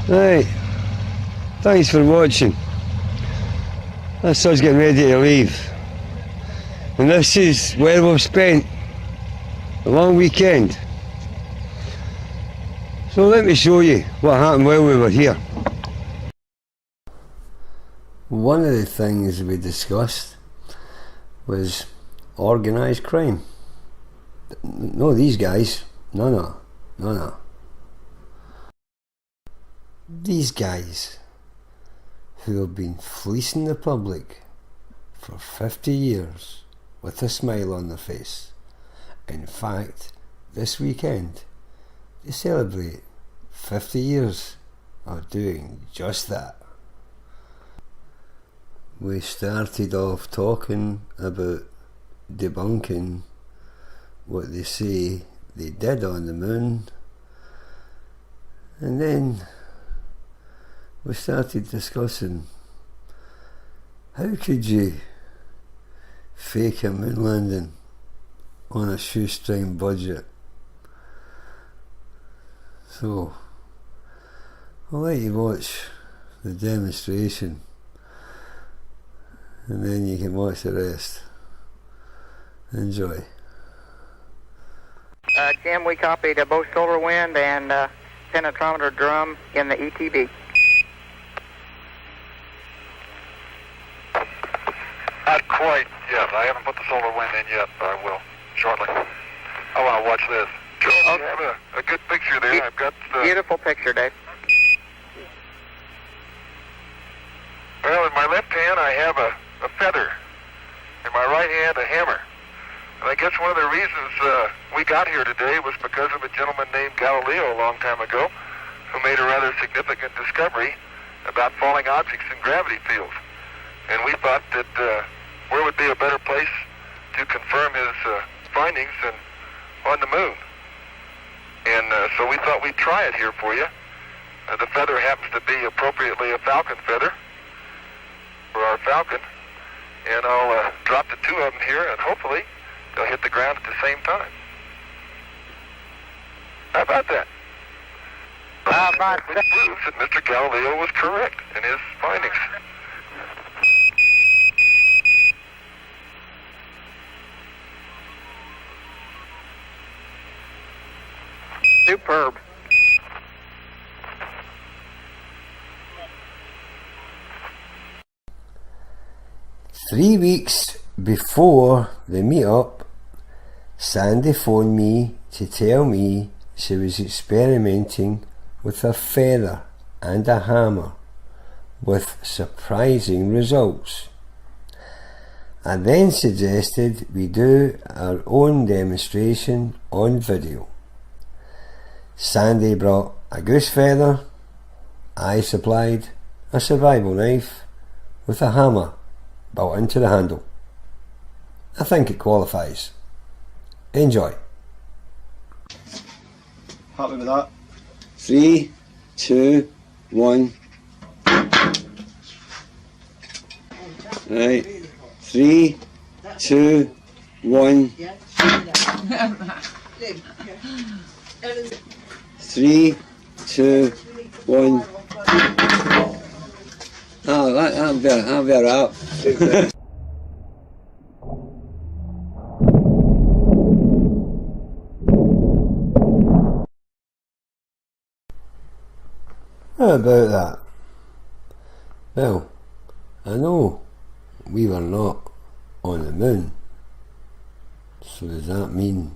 Right, thanks for watching. That's us getting ready to leave. And this is where we've spent a long weekend. So let me show you what happened while we were here. One of the things we discussed was organised crime. No, these guys. No. These guys who have been fleecing the public for 50 years with a smile on their face. In fact, this weekend they celebrate 50 years of doing just that. We started off talking about debunking what they say they did on the moon, and then we started discussing how could you fake a moon landing on a shoestring budget. So I'll let you watch the demonstration and then you can watch the rest. Enjoy. Jim, we copied both solar wind and penetrometer drum in the ETB. Not quite yet. I haven't put the solar wind in yet, but I will shortly. I want to watch this. Joe, you have a good picture there. I've got beautiful picture, Dave. Well, in my left hand I have a feather. In my right hand a hammer. And I guess one of the reasons we got here today was because of a gentleman named Galileo a long time ago who made a rather significant discovery about falling objects in gravity fields. And we thought that where would be a better place to confirm his findings than on the moon. And so we thought we'd try it here for you. The feather happens to be appropriately a falcon feather for our falcon. And I'll drop the two of them here and hopefully they'll hit the ground at the same time. How about that? Which proves that Mr. Galileo was correct in his findings. Superb. Three weeks before the meet-up, Sandy phoned me to tell me she was experimenting with a feather and a hammer with surprising results. I then suggested we do our own demonstration on video. Sandy brought a goose feather, I supplied a survival knife with a hammer built into the handle. I think it qualifies. Enjoy. Happy with that? 3, 2, 1. Right. 3, 2, 1. 3, 2, 1. Oh, that'll be alright. How about that? Well, I know we were not on the moon, so does that mean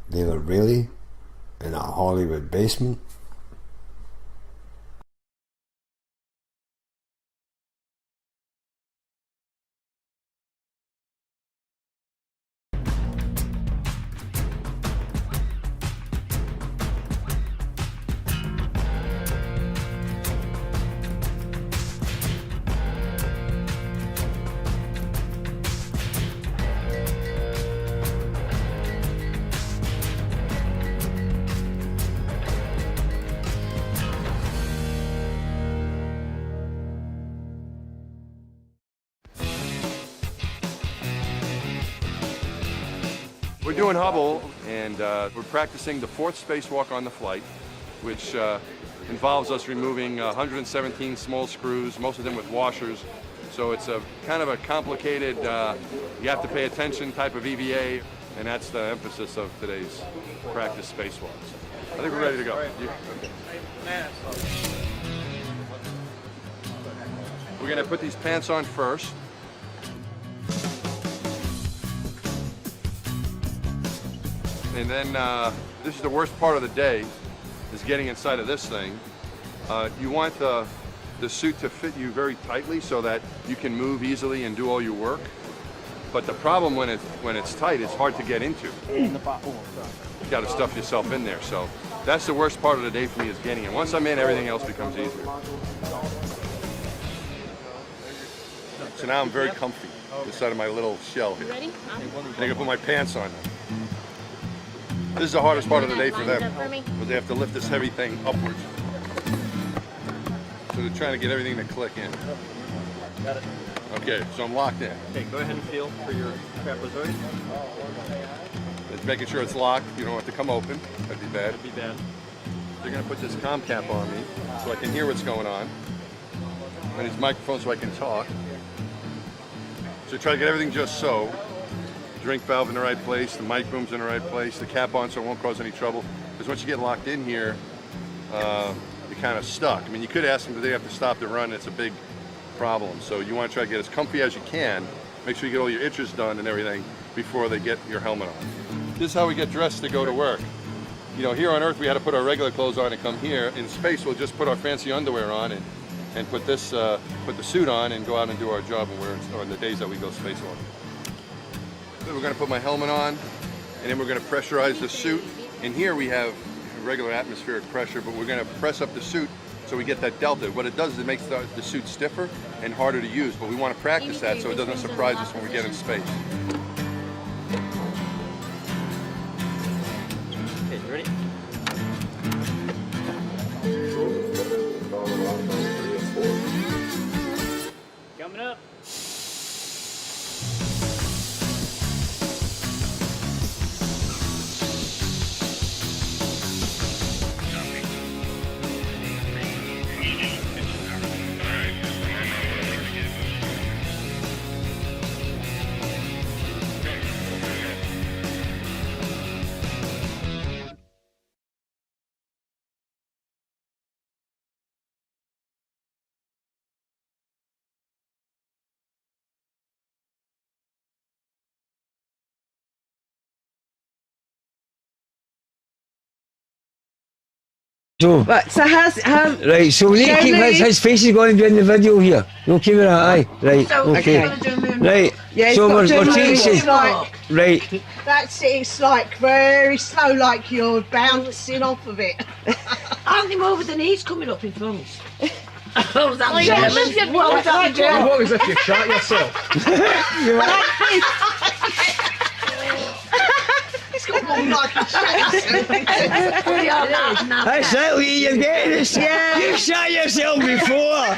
they were really in a Hollywood basement? We're doing Hubble, and we're practicing the fourth spacewalk on the flight. which involves us removing 117 small screws, most of them with washers. So it's a kind of a complicated, you have to pay attention type of EVA, and that's the emphasis of today's practice spacewalks. I think we're ready to go. We're going to put these pants on first. And then this is the worst part of the day, is getting inside of this thing. You want the suit to fit you very tightly so that you can move easily and do all your work. But the problem when it's tight, it's hard to get into. You got to stuff yourself in there. So that's the worst part of the day for me, is getting in. Once I'm in, everything else becomes easier. So now I'm very comfy inside of my little shell here. Ready? And I can put my pants on. This is the hardest part of the day for them, because they have to lift this heavy thing upwards. So they're trying to get everything to click in. Got it. Okay, so I'm locked in. Okay, go ahead and feel for your trapezoid. It's making sure it's locked. You don't have to come open. That'd be bad. That'd be bad. They're going to put this comm cap on me so I can hear what's going on. And these microphones so I can talk. So try to get everything just so. Drink valve in the right place, the mic boom's in the right place, the cap on so it won't cause any trouble. Because once you get locked in here, you're kind of stuck. I mean, you could ask them, do they have to stop the run? It's a big problem. So you want to try to get as comfy as you can. Make sure you get all your itches done and everything before they get your helmet on. This is how we get dressed to go to work. You know, here on Earth we had to put our regular clothes on and come here. In space we'll just put our fancy underwear on and put this put the suit on and go out and do our job on the days that we go spacewalking. Then we're going to put my helmet on, and then we're going to pressurize the suit. In here we have regular atmospheric pressure, but we're going to press up the suit so we get that delta. What it does is it makes the suit stiffer and harder to use, but we want to practice that so it doesn't surprise us when we get in space. Okay, you ready? Coming up. So, Right, so right, so we need to keep his face is going to be in the video here. No camera, aye. Right, So, okay. Right, yeah, so we're teaching. it's like, Right, that's it, it's like very slow, like you're bouncing off of it. Aren't him over the knees coming up in front? Well done, Jen. Well done, Jen. What was if you shot yourself? It's got more like a chase. that's it, Lee, you're getting this. Yeah. You shot yourself before.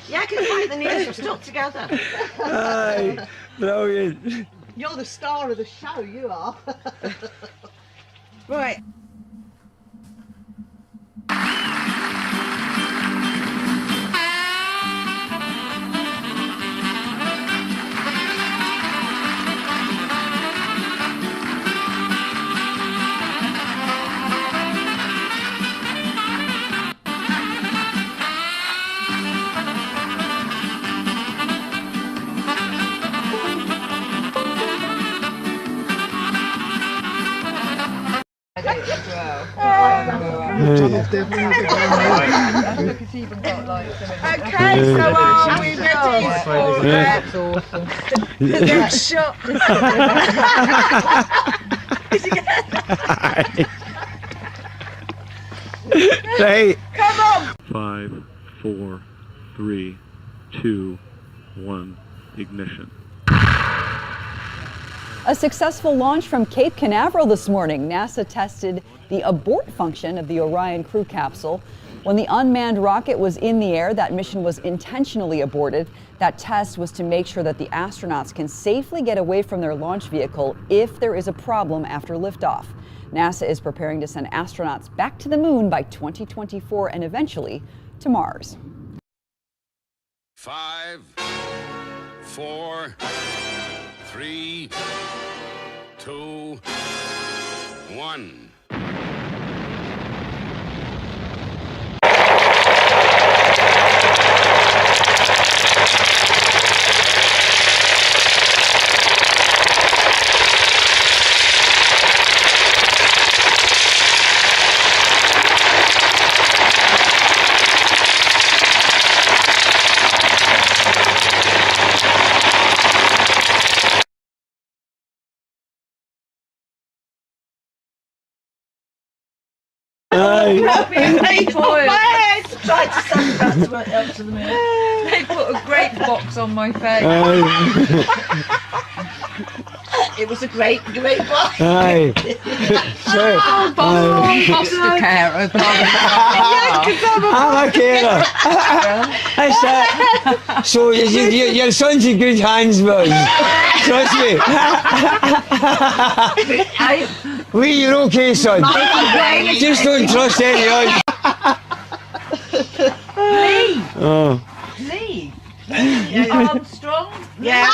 Yeah, because like the knees are stuck together. Aye, brilliant. You're the star of the show, you are. Right. Okay, so are we ready for the next shot? Right. Come on! 5, 4, 3, 2, 1, ignition. A successful launch from Cape Canaveral this morning. NASA tested the abort function of the Orion crew capsule. When the unmanned rocket was in the air, that mission was intentionally aborted. That test was to make sure that the astronauts can safely get away from their launch vehicle if there is a problem after liftoff. NASA is preparing to send astronauts back to the moon by 2024 and eventually to Mars. 5, 4, 3, 2, 1. They tried to send that up to the moon. They put a grape box on my face. It was a great box. Aye. Foster carer. I'm a carer. That's it. So your son's in good hands, boys. Trust me. You're okay, son. Just don't trust any of us. Lee. Lee. Armstrong. Yeah.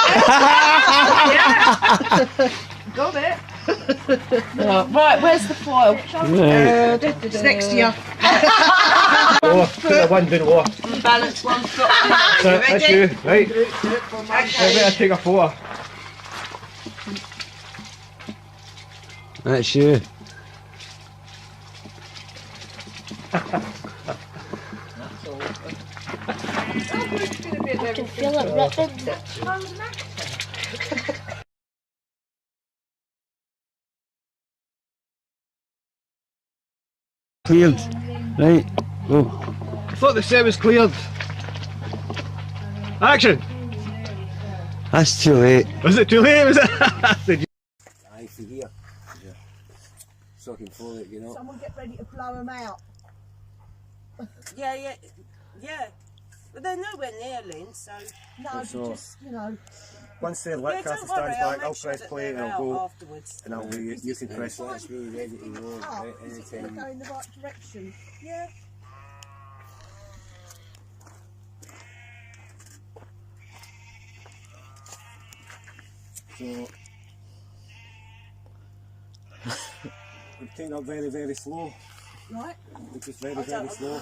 Got it. Right, where's the foil? It's next to you. Put that one down lower. Balance one foot. That's you, right? I better take a photo. That's you. I can feel it ripping. Cleared. Right. Go. I thought the set was cleared. Action! That's too late. Was it too late? Was it? Aye, for here. So I can follow it, you know. Someone get ready to blow them out. Yeah. But they're nowhere near Lynn, so... No, So- just, you know. Once the lit cast stands back, I'll press play and I'll go. afterwards. And I'll you can press it. That's really ready to go Oh, right is it going to anytime. go in the right direction? Yeah. So we're taking up very, very slow. Right. It's just very, very slow.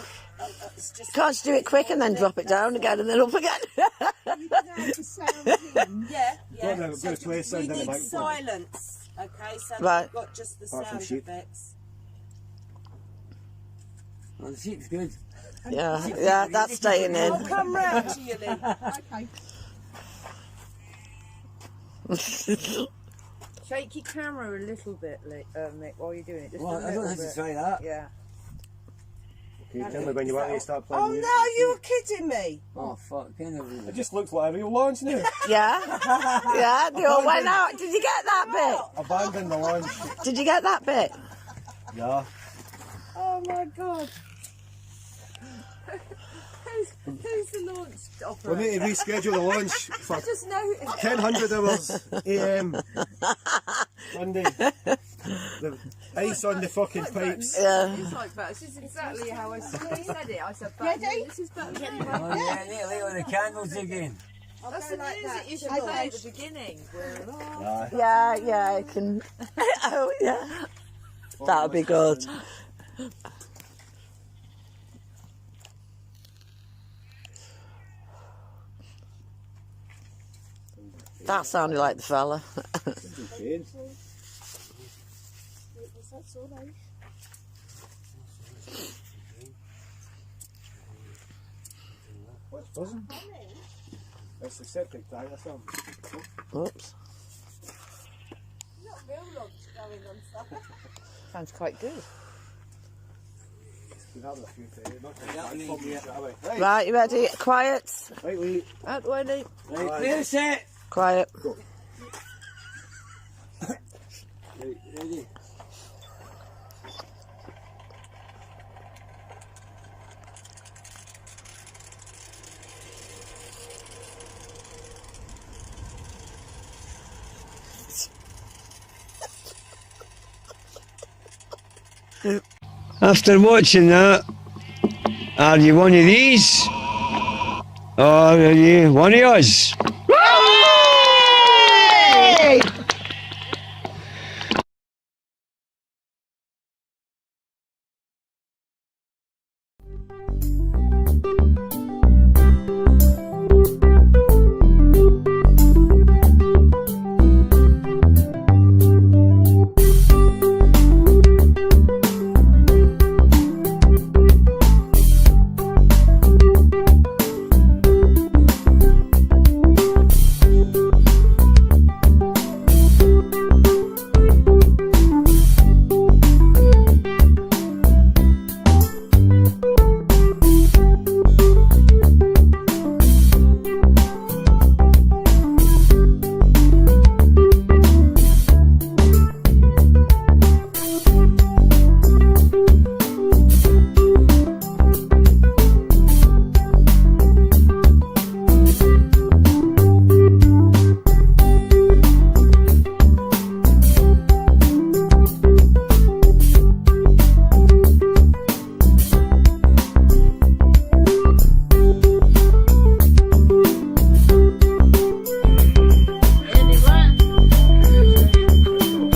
Can't do it quick and then drop it down again and then up again. You can have the sound in. Yeah. Got to play sound in the microphone. silence, okay? So Right. we've got just the Apart from sound sheep. effects. Well, the sheep's good. Yeah, that's staying in. I'll come round to you, Lynn. Okay. Shake your camera a little bit, Mick, while you're doing it. Just Well, I don't have to try that. Yeah. Okay, tell me when you want me to start playing Oh music. no, you were kidding me. Oh, fuck. Kind of. It just looks like a real launch now. Yeah. Yeah, they all went out. Did you get that Abandon the launch. bit? Did you get that bit? Yeah. Oh my god. Who's the launch operator? We need to reschedule the launch for I just noticed. 1000 hours AM Sunday. The ice on the fucking pipes. Yeah. It's like that. This is exactly how I said it. I said, this is better than Oh, yeah, nearly on the candles again. That's the music you should play at the beginning. Yeah, I can. Oh, yeah. That would be good. That sounded like the fella. What's buzzing? That's the septic tank or something. Oops. Sounds quite good. Been having a few today. Not Right, you ready? Quiet. Right, Lee. Out the way, Lee. Right, clear the set. Quiet. Go. Right, ready. After watching that, are you one of these? Or are you one of us?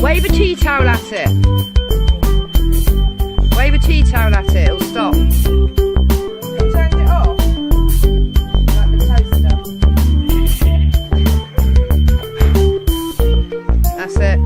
Wave a tea towel at it. Wave a tea towel at it, it'll stop. Turn it off. Like the toaster. That's it.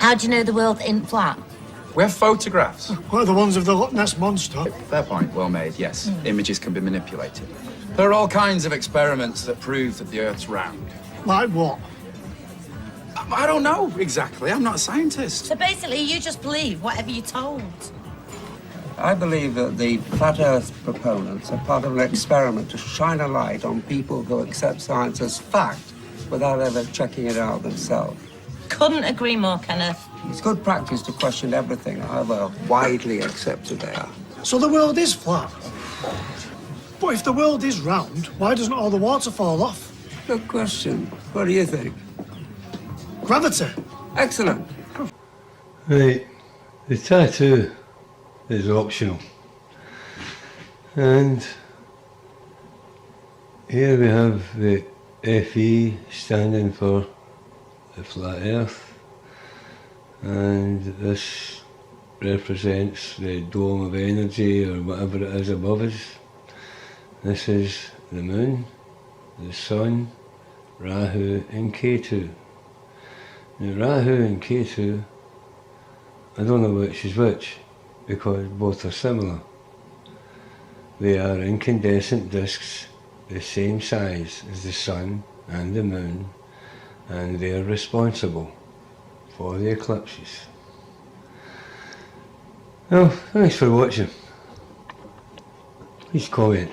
How do you know the world ain't flat? We have photographs. What are the ones of the Loch Ness Monster? Fair point, well made, yes. Images can be manipulated. There are all kinds of experiments that prove that the Earth's round. Like what? I don't know exactly. I'm not a scientist. So basically, you just believe whatever you're told. I believe that the flat Earth proponents are part of an experiment to shine a light on people who accept science as fact without ever checking it out themselves. Couldn't agree more, Kenneth. It's good practice to question everything, however widely accepted they are. So the world is flat. But if the world is round, why doesn't all the water fall off? Good question. What do you think? Gravity. Excellent. Right, the tattoo is optional. And here we have the FE standing for the flat Earth, and this represents the dome of energy or whatever it is above us. This is the moon, the sun, Rahu and Ketu. Now Rahu and Ketu, I don't know which is which, because both are similar. They are incandescent discs, the same size as the sun and the moon, and they are responsible for the eclipses. Well, thanks for watching. Please comment.